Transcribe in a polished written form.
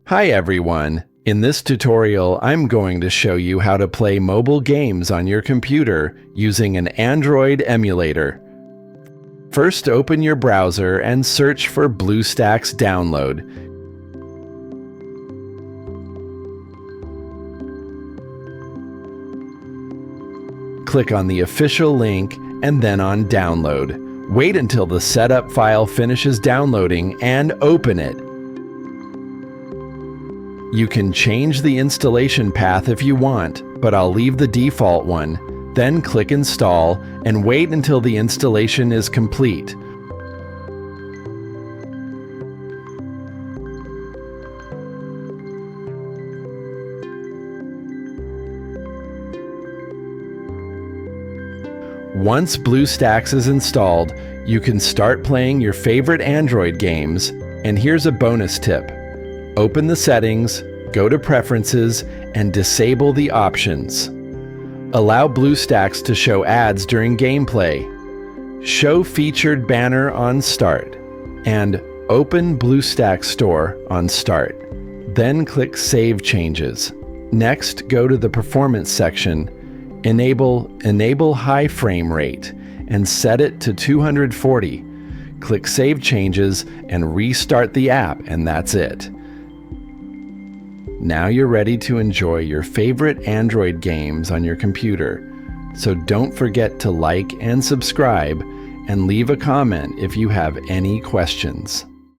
Hi everyone! In this tutorial, I'm going to show you how to play mobile games on your computer using an Android emulator. First, open your browser and search for BlueStacks download. Click on the official link and then on download. Wait until the setup file finishes downloading and open it. You can change the installation path if you want, but I'll leave the default one. Then click Install and wait until the installation is complete. Once BlueStacks is installed, you can start playing your favorite Android games, and here's a bonus tip. Open the settings, go to Preferences, and disable the options. Allow BlueStacks to show ads during gameplay. Show featured banner on Start, and open BlueStacks Store on Start. Then click Save Changes. Next, go to the Performance section. Enable high frame rate and set it to 240. Click Save Changes and restart the app, and that's it. Now you're ready to enjoy your favorite Android games on your computer. So don't forget to like and subscribe and leave a comment if you have any questions.